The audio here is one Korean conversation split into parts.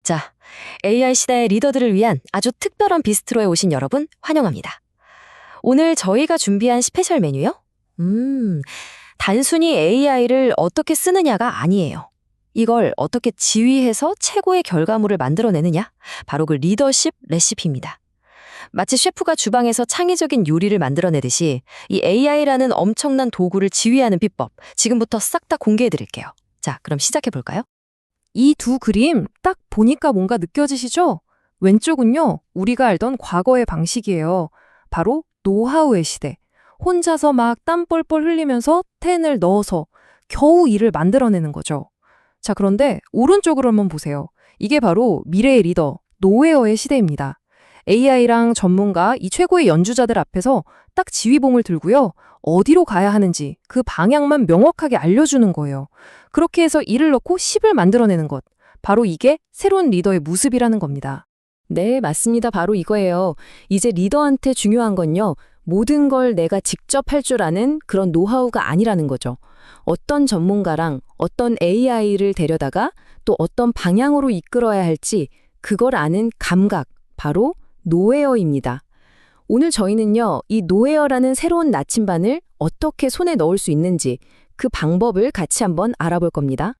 자, AI 시대의 리더들을 위한 아주 특별한 비스트로에 오신 여러분 환영합니다. 오늘 저희가 준비한 스페셜 메뉴요? 단순히 AI를 어떻게 쓰느냐가 아니에요. 이걸 어떻게 지휘해서 최고의 결과물을 만들어내느냐? 바로 그 리더십 레시피입니다. 마치 셰프가 주방에서 창의적인 요리를 만들어내듯이 이 AI라는 엄청난 도구를 지휘하는 비법, 지금부터 싹 다 공개해드릴게요. 자, 그럼 시작해볼까요? 이 두 그림 딱 보니까 뭔가 느껴지시죠? 왼쪽은요, 우리가 알던 과거의 방식이에요. 바로 노하우의 시대. 혼자서 막 땀 뻘뻘 흘리면서 텐을 넣어서 겨우 일을 만들어내는 거죠. 자, 그런데 오른쪽으로 한번 보세요. 이게 바로 미래의 리더, 노웨어의 시대입니다. AI랑 전문가, 이 최고의 연주자들 앞에서 딱 지휘봉을 들고요. 어디로 가야 하는지 그 방향만 명확하게 알려주는 거예요. 그렇게 해서 일을 넣고 10을 만들어내는 것. 바로 이게 새로운 리더의 모습이라는 겁니다. 네, 맞습니다. 바로 이거예요. 이제 리더한테 중요한 건요. 모든 걸 내가 직접 할 줄 아는 그런 노하우가 아니라는 거죠. 어떤 전문가랑 어떤 AI를 데려다가 또 어떤 방향으로 이끌어야 할지 그걸 아는 감각, 바로 노웨어입니다. 오늘 저희는요, 이 노웨어라는 새로운 나침반을 어떻게 손에 넣을 수 있는지 그 방법을 같이 한번 알아볼 겁니다.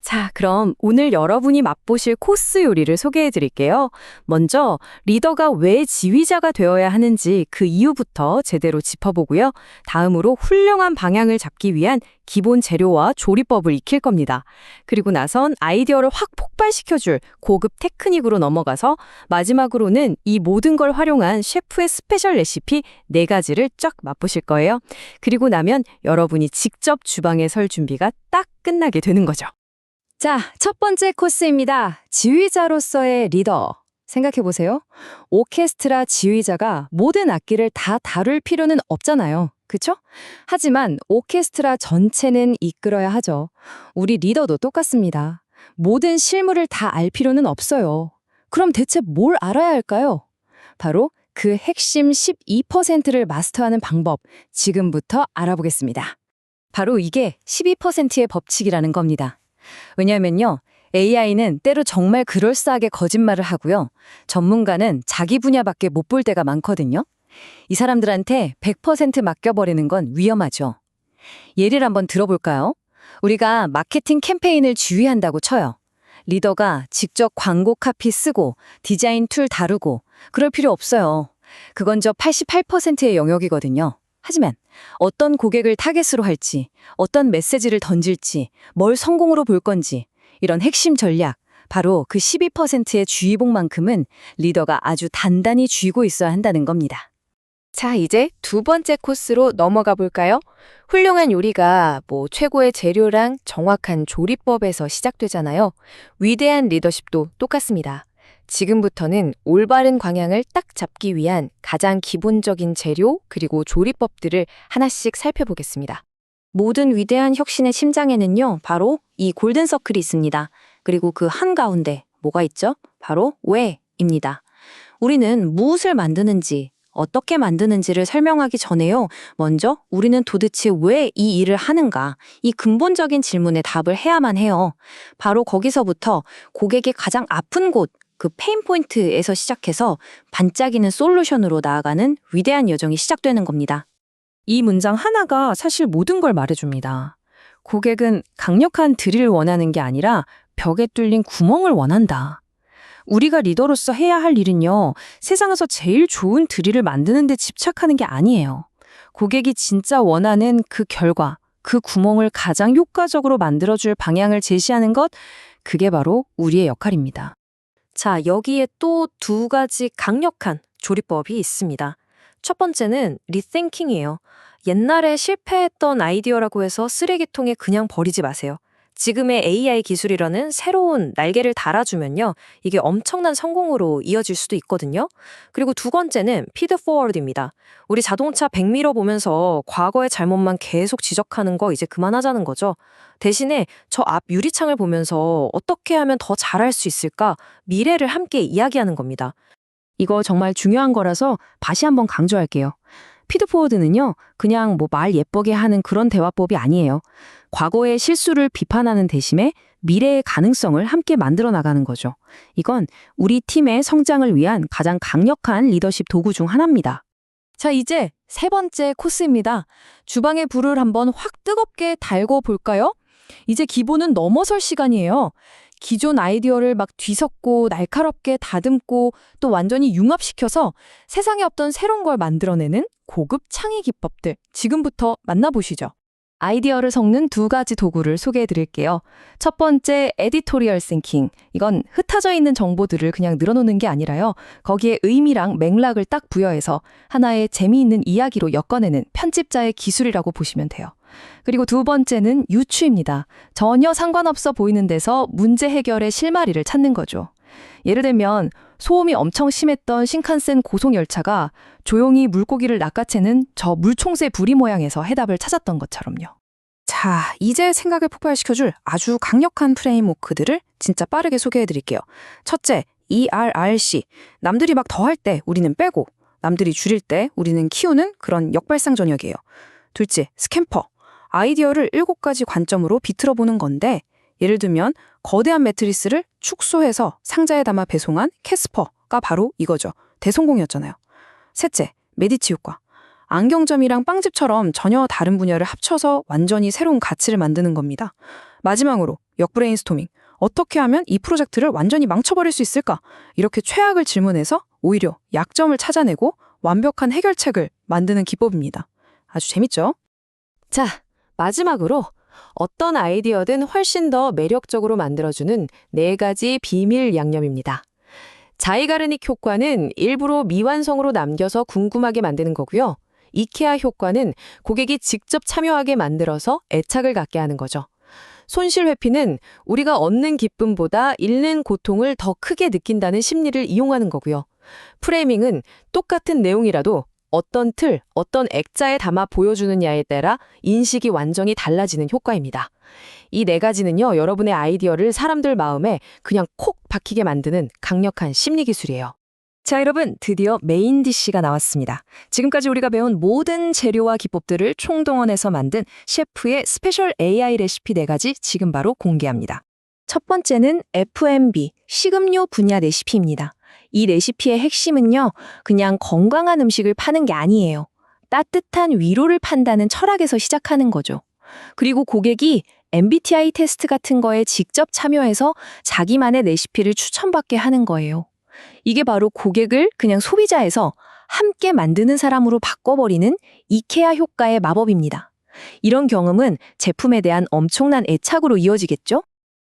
자, 그럼 오늘 여러분이 맛보실 코스 요리를 소개해 드릴게요. 먼저 리더가 왜 지휘자가 되어야 하는지 그 이유부터 제대로 짚어보고요. 다음으로 훌륭한 방향을 잡기 위한 기본 재료와 조리법을 익힐 겁니다. 그리고 나선 아이디어를 확 폭발시켜줄 고급 테크닉으로 넘어가서 마지막으로는 이 모든 걸 활용한 셰프의 스페셜 레시피 4가지를 쫙 맛보실 거예요. 그리고 나면 여러분이 직접 주방에 설 준비가 딱 끝나게 되는 거죠. 자, 첫 번째 코스입니다. 지휘자로서의 리더. 생각해보세요. 오케스트라 지휘자가 모든 악기를 다 다룰 필요는 없잖아요. 그쵸? 하지만 오케스트라 전체는 이끌어야 하죠. 우리 리더도 똑같습니다. 모든 실무를 다 알 필요는 없어요. 그럼 대체 뭘 알아야 할까요? 바로 그 핵심 12%를 마스터하는 방법, 지금부터 알아보겠습니다. 바로 이게 12%의 법칙이라는 겁니다. 왜냐면요, AI는 때로 정말 그럴싸하게 거짓말을 하고요. 전문가는 자기 분야밖에 못 볼 때가 많거든요. 이 사람들한테 100% 맡겨버리는 건 위험하죠. 예를 한번 들어볼까요? 우리가 마케팅 캠페인을 지휘한다고 쳐요. 리더가 직접 광고 카피 쓰고 디자인 툴 다루고 그럴 필요 없어요. 그건 저 88%의 영역이거든요. 하지만 어떤 고객을 타겟으로 할지, 어떤 메시지를 던질지, 뭘 성공으로 볼 건지 이런 핵심 전략, 바로 그 12%의 주의봉만큼은 리더가 아주 단단히 쥐고 있어야 한다는 겁니다. 자, 이제 두 번째 코스로 넘어가 볼까요? 훌륭한 요리가 최고의 재료랑 정확한 조리법에서 시작되잖아요. 위대한 리더십도 똑같습니다. 지금부터는 올바른 방향을 딱 잡기 위한 가장 기본적인 재료 그리고 조리법들을 하나씩 살펴보겠습니다. 모든 위대한 혁신의 심장에는요, 바로 이 골든 서클이 있습니다. 그리고 그 한가운데 뭐가 있죠? 바로 왜입니다. 우리는 무엇을 만드는지, 어떻게 만드는지를 설명하기 전에요. 먼저 우리는 도대체 왜 이 일을 하는가? 이 근본적인 질문에 답을 해야만 해요. 바로 거기서부터 고객이 가장 아픈 곳, 그 페인 포인트에서 시작해서 반짝이는 솔루션으로 나아가는 위대한 여정이 시작되는 겁니다. 이 문장 하나가 사실 모든 걸 말해줍니다. 고객은 강력한 드릴을 원하는 게 아니라 벽에 뚫린 구멍을 원한다. 우리가 리더로서 해야 할 일은요, 세상에서 제일 좋은 드릴을 만드는 데 집착하는 게 아니에요. 고객이 진짜 원하는 그 결과, 그 구멍을 가장 효과적으로 만들어줄 방향을 제시하는 것, 그게 바로 우리의 역할입니다. 자, 여기에 또 2가지 강력한 조리법이 있습니다. 첫 번째는 리띵킹이에요. 옛날에 실패했던 아이디어라고 해서 쓰레기통에 그냥 버리지 마세요. 지금의 AI 기술이라는 새로운 날개를 달아주면요, 이게 엄청난 성공으로 이어질 수도 있거든요. 그리고 2번째는 피드 포워드입니다. 우리 자동차 백미러 보면서 과거의 잘못만 계속 지적하는 거 이제 그만하자는 거죠. 대신에 저 앞 유리창을 보면서 어떻게 하면 더 잘할 수 있을까? 미래를 함께 이야기하는 겁니다. 이거 정말 중요한 거라서 다시 한번 강조할게요. 피드포워드는요, 그냥 말 예쁘게 하는 그런 대화법이 아니에요. 과거의 실수를 비판하는 대신에 미래의 가능성을 함께 만들어 나가는 거죠. 이건 우리 팀의 성장을 위한 가장 강력한 리더십 도구 중 하나입니다. 자, 이제 세 번째 코스입니다. 주방의 불을 한번 확 뜨겁게 달궈 볼까요? 이제 기본은 넘어설 시간이에요. 기존 아이디어를 막 뒤섞고 날카롭게 다듬고 또 완전히 융합시켜서 세상에 없던 새로운 걸 만들어내는 고급 창의 기법들 지금부터 만나보시죠. 아이디어를 섞는 두 가지 도구를 소개해 드릴게요. 첫 번째, 에디토리얼 싱킹. 이건 흩어져 있는 정보들을 그냥 늘어놓는 게 아니라요. 거기에 의미랑 맥락을 딱 부여해서 하나의 재미있는 이야기로 엮어내는 편집자의 기술이라고 보시면 돼요. 그리고 두 번째는 유추입니다. 전혀 상관없어 보이는 데서 문제 해결의 실마리를 찾는 거죠. 예를 들면 소음이 엄청 심했던 신칸센 고속열차가 조용히 물고기를 낚아채는 저 물총새 부리 모양에서 해답을 찾았던 것처럼요. 자, 이제 생각을 폭발시켜줄 아주 강력한 프레임워크들을 진짜 빠르게 소개해드릴게요. 첫째, ERRC. 남들이 막 더할 때 우리는 빼고, 남들이 줄일 때 우리는 키우는 그런 역발상 전역이에요. 둘째, 스캠퍼. 아이디어를 7가지 관점으로 비틀어보는 건데, 예를 들면 거대한 매트리스를 축소해서 상자에 담아 배송한 캐스퍼가 바로 이거죠. 대성공이었잖아요. 셋째, 메디치 효과. 안경점이랑 빵집처럼 전혀 다른 분야를 합쳐서 완전히 새로운 가치를 만드는 겁니다. 마지막으로 역브레인스토밍. 어떻게 하면 이 프로젝트를 완전히 망쳐버릴 수 있을까? 이렇게 최악을 질문해서 오히려 약점을 찾아내고 완벽한 해결책을 만드는 기법입니다. 아주 재밌죠? 자, 마지막으로 어떤 아이디어든 훨씬 더 매력적으로 만들어주는 4가지 비밀 양념입니다. 자이가르닉 효과는 일부러 미완성으로 남겨서 궁금하게 만드는 거고요. 이케아 효과는 고객이 직접 참여하게 만들어서 애착을 갖게 하는 거죠. 손실 회피는 우리가 얻는 기쁨보다 잃는 고통을 더 크게 느낀다는 심리를 이용하는 거고요. 프레이밍은 똑같은 내용이라도 어떤 틀, 어떤 액자에 담아 보여주느냐에 따라 인식이 완전히 달라지는 효과입니다. 이 4가지는요, 여러분의 아이디어를 사람들 마음에 그냥 콕 박히게 만드는 강력한 심리 기술이에요. 자, 여러분, 드디어 메인 디쉬가 나왔습니다. 지금까지 우리가 배운 모든 재료와 기법들을 총동원해서 만든 셰프의 스페셜 AI 레시피 4가지 지금 바로 공개합니다. 첫 번째는 F&B, 식음료 분야 레시피입니다. 이 레시피의 핵심은요, 그냥 건강한 음식을 파는 게 아니에요. 따뜻한 위로를 판다는 철학에서 시작하는 거죠. 그리고 고객이 MBTI 테스트 같은 거에 직접 참여해서 자기만의 레시피를 추천받게 하는 거예요. 이게 바로 고객을 그냥 소비자에서 함께 만드는 사람으로 바꿔버리는 이케아 효과의 마법입니다. 이런 경험은 제품에 대한 엄청난 애착으로 이어지겠죠?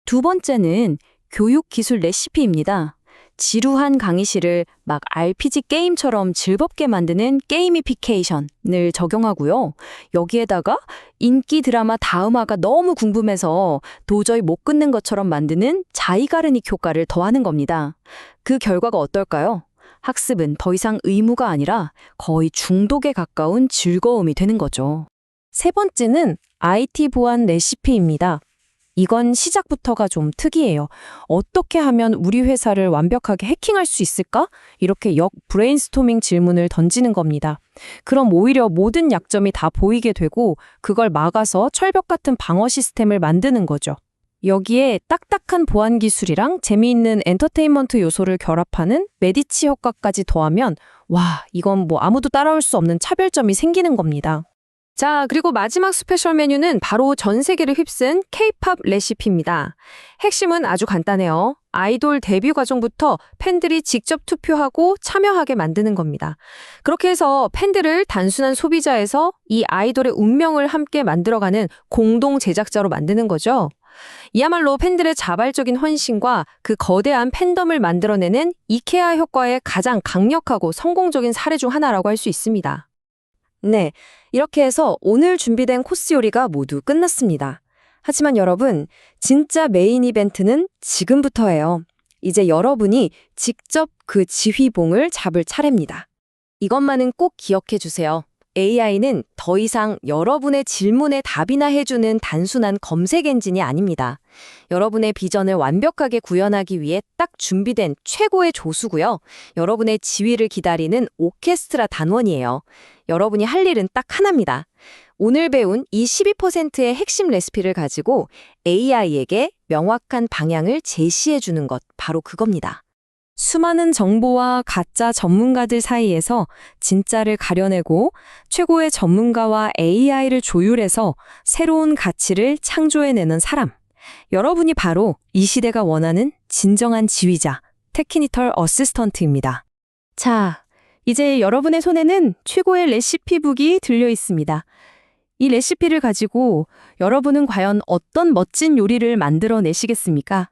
두 번째는 교육 기술 레시피입니다. 지루한 강의실을 막 RPG 게임처럼 즐겁게 만드는 게이미피케이션을 적용하고요. 여기에다가 인기 드라마 다음화가 너무 궁금해서 도저히 못 끊는 것처럼 만드는 자이가르닉 효과를 더하는 겁니다. 그 결과가 어떨까요? 학습은 더 이상 의무가 아니라 거의 중독에 가까운 즐거움이 되는 거죠. 세 번째는 IT 보안 레시피입니다. 이건 시작부터가 좀 특이해요. 어떻게 하면 우리 회사를 완벽하게 해킹할 수 있을까? 이렇게 브레인스토밍 질문을 던지는 겁니다. 그럼 오히려 모든 약점이 다 보이게 되고 그걸 막아서 철벽 같은 방어 시스템을 만드는 거죠. 여기에 딱딱한 보안 기술이랑 재미있는 엔터테인먼트 요소를 결합하는 메디치 효과까지 더하면 와, 이건 뭐 아무도 따라올 수 없는 차별점이 생기는 겁니다. 자, 그리고 마지막 스페셜 메뉴는 바로 전 세계를 휩쓴 K-팝 레시피입니다. 핵심은 아주 간단해요. 아이돌 데뷔 과정부터 팬들이 직접 투표하고 참여하게 만드는 겁니다. 그렇게 해서 팬들을 단순한 소비자에서 이 아이돌의 운명을 함께 만들어가는 공동 제작자로 만드는 거죠. 이야말로 팬들의 자발적인 헌신과 그 거대한 팬덤을 만들어내는 이케아 효과의 가장 강력하고 성공적인 사례 중 하나라고 할 수 있습니다. 네, 이렇게 해서 오늘 준비된 코스 요리가 모두 끝났습니다. 하지만 여러분, 진짜 메인 이벤트는 지금부터예요. 이제 여러분이 직접 그 지휘봉을 잡을 차례입니다. 이것만은 꼭 기억해 주세요. AI는 더 이상 여러분의 질문에 답이나 해주는 단순한 검색 엔진이 아닙니다. 여러분의 비전을 완벽하게 구현하기 위해 딱 준비된 최고의 조수고요. 여러분의 지휘를 기다리는 오케스트라 단원이에요. 여러분이 할 일은 딱 하나입니다. 오늘 배운 이 12%의 핵심 레시피를 가지고 AI에게 명확한 방향을 제시해 주는 것, 바로 그겁니다. 수많은 정보와 가짜 전문가들 사이에서 진짜를 가려내고 최고의 전문가와 AI를 조율해서 새로운 가치를 창조해내는 사람. 여러분이 바로 이 시대가 원하는 진정한 지휘자, 테크니컬 어시스턴트입니다. 자, 이제 여러분의 손에는 최고의 레시피북이 들려 있습니다. 이 레시피를 가지고 여러분은 과연 어떤 멋진 요리를 만들어 내시겠습니까?